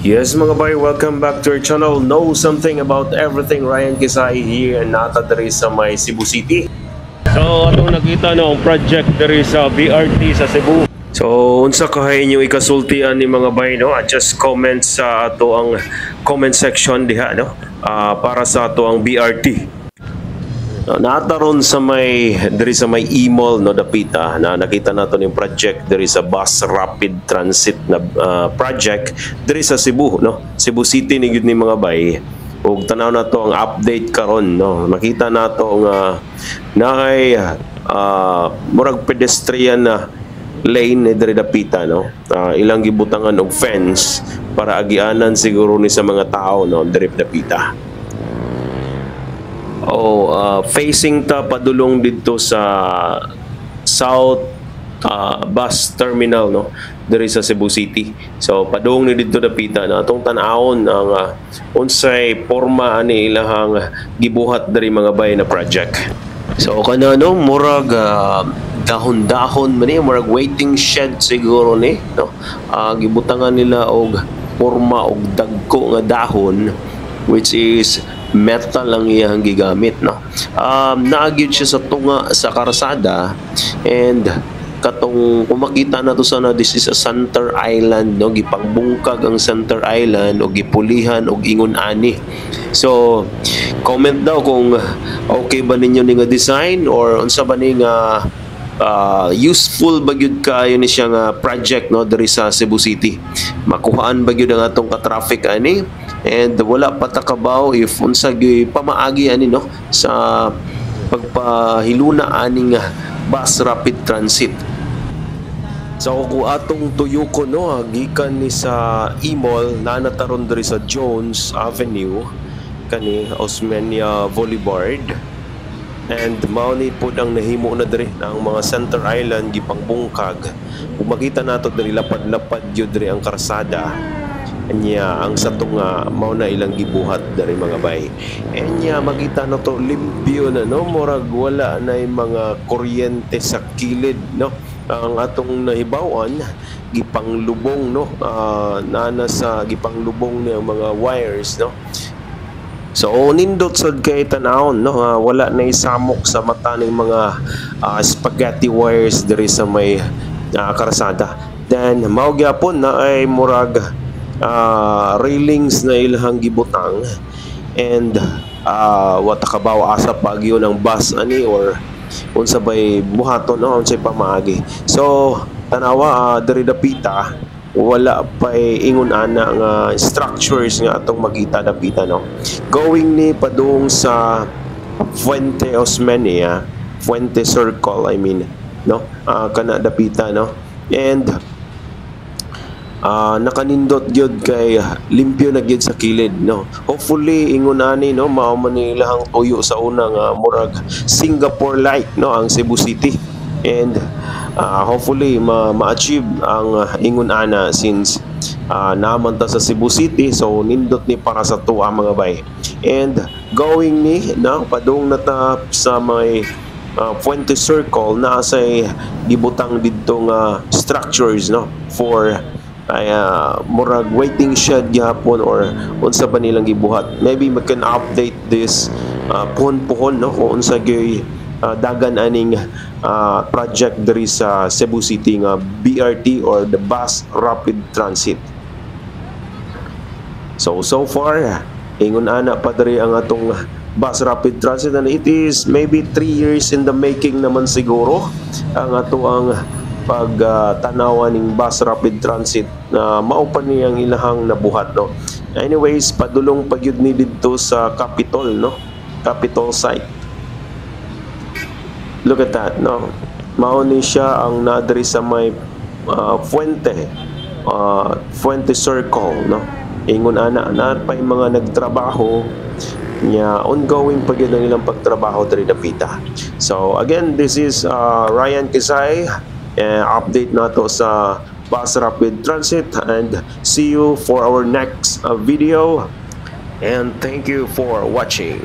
Yes mga bay, welcome back to our channel. Know something about everything. Ryan Kisay here and nata diri sa may Cebu City. So atong nakita no ang project diri sa BRT sa Cebu. So unsa kahay inyong ikasultian ni mga bay no? Just comment sa ato ang comment section diha no. Para sa ato ang BRT. Nataron sa may diri sa may e-mall no dapita na nakita nato ning project diri sa bus rapid transit na project diri sa Cebu no, Cebu City ni gyud ni mga bay. Ug tanaw na to ang update karon no, makita nato nga naay murag pedestrian na lane ni diri dapita no, ilang gibutangan og fence para agianan siguro ni sa mga tao no diri dapita. Facing ta padulong dito sa South Bus Terminal no diri sa Cebu City. So padung ni dito dapita na atong tan-awon ang unsay porma ani ilahang gibuhat diri mga bay na project. So kana no murag dahon-dahon man ni murag waiting shed siguro ni no. Gibutangan nila og porma og dagko nga dahon which is metal lang iyang gigamit no. Naagid siya sa tunga sa karsada and katong kung makita na to sana this is a center island no, gipangbungkag ang center island o gipulihan og ingon ani. So comment daw kung okay ba ninyo ni nga design or unsa ba ni nga useful ba gyud kayo ni siya nga project no diri sa Cebu City. Makuhaan ba gyud ang atong ka-traffic ani and wala patakabaw if unsa gyud pamaagi ani no sa pagpahiluna aning bus rapid transit. So kung atong tuyuko no gikan ni sa e-mall na nataron diri sa Jones Avenue kani Osmeña Boulevard. And mao ni pud ang nahimo na diri ang mga center island gipangbungkag. Kung makita nato diri lapad-lapad gyud diri ang karsada. Anya ang satunga mao na ilang gibuhat diri mga bay. Anya makita nato limpyo na no murag wala na mga kuryente sa kilid no. Ang atong nahibawan gipanglubong no nana sa gipanglubong ni ang mga wires no. So nindot sad kay tanawon no wala na isamok sa mata ng mga spaghetti wires diri sa may karsada. Then mao gyapon na ay murag railings na ilahang gibutang and what kabaw asa pagyo ng bus ani or unsa bay buhaton no unsay pamaagi. So tanawa diri dapita wala pa ingon ana nga structures nga atong makita dapita no. Going ni padung sa Fuente Osmeña, Fuente Circle I mean no, kana dapita no. And nakanindot gyud kay limpyo na gyud sa kilid no. Hopefully ingon ani no mao man ilang tuyo sa una nga murag Singapore like no ang Cebu City. And hopefully ma-achieve ang ingon ana since naman ta sa Cebu City so nindot ni para sa tuwa mga bay. And going ni na padung na ta sa may Fuente Circle na say gibutang didto nga structures no for murag waiting shed gyapon or unsa ba nilang gibuhat. Maybe we can update this puhon-puhon no kung unsa gyud dagan aning project diri sa Cebu City nga BRT or the bus rapid transit. So far ingon ana pa diri ang atong bus rapid transit and it is maybe 3 years in the making naman siguro ang ato ang pagtanawan ning bus rapid transit na mao pa niyang ilahang nabuhat no. Anyways padulong pagyud ni didto sa Capitol no, Capitol site. Look at that no, mao ni siya ang nadiri sa may Fuente Circle no. Ingon ana pa mga nagtrabaho nya ongoing pa gyud ang ilang pagtrabaho diri dapita. So again this is Ryan Kisay, update nato sa bus rapid transit and see you for our next video and thank you for watching.